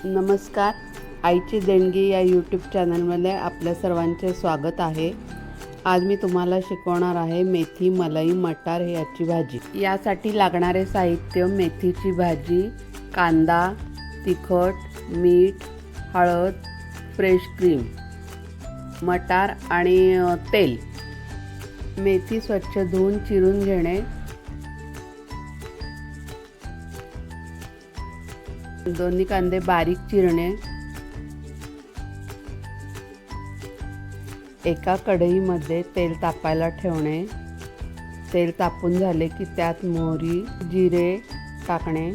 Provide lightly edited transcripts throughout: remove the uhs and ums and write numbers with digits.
नमस्कार. आईची देणगी या यूट्यूब चॅनलमध्ये आपल्या सर्वांचे स्वागत आहे. आज मी तुम्हाला शिकवणार आहे मेथी मलाई मटार याची भाजी. यासाठी लागणारे साहित्य: मेथीची भाजी, कांदा, तिखट, मीठ, हळद, फ्रेश क्रीम, मटार आणि तेल. मेथी स्वच्छ धुवून चिरून घेणे. दोन्ही कांदे बारीक चिरणे. एका कढईमध्ये तेल तापायला ठेवणे. तेल तापून झाले की त्यात मोहरी, जिरे टाकणे.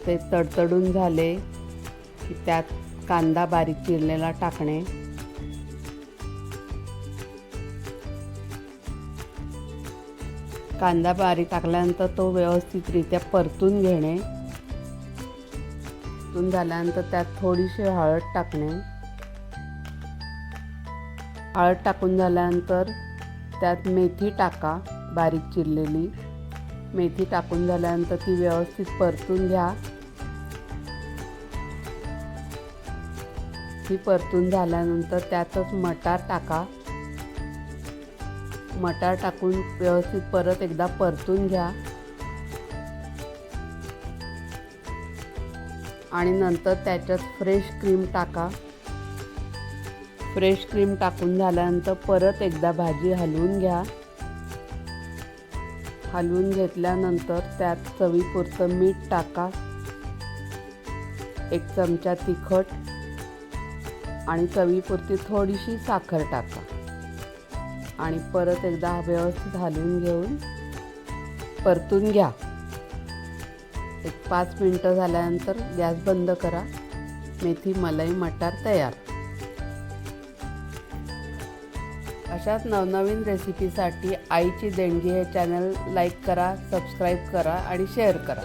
ते तडतडून झाले की त्यात कांदा बारीक चिरलेला टाकणे. कांदा बारीक टाकल्यानंतर तो व्यवस्थितरित्या परतून घेणे. परतून झाल्यानंतर त्यात थोडीशी हळद टाकणे. हळद टाकून झाल्यानंतर त्यात मेथी टाका, बारीक चिरलेली. मेथी टाकून झाल्यानंतर ती व्यवस्थित परतून घ्या. ती परतून झाल्यानंतर त्यातच मटार टाका. मटार टाकून व्यवस्थित परत एकदा परतून घ्या आणि नंतर त्याच्यात फ्रेश क्रीम टाका. फ्रेश क्रीम टाकून झाल्यानंतर परत एकदा भाजी हलवून घ्या. हलवून घेतल्यानंतर त्यात चवीपुरतं मीठ टाका. 1 चमचा तिखट आणि चवीपुरती थोडीशी साखर टाका आणि परत एकदा व्यवस्थित हलवून घेऊन परतून घ्या. 5 मिनिटं झाल्यानंतर गॅस बंद करा. मेथी मलाई मटार तयार. अशाच नवनवीन रेसिपीसाठी आईची देणगी हे चॅनल लाईक करा, सबस्क्राईब करा आणि शेअर करा.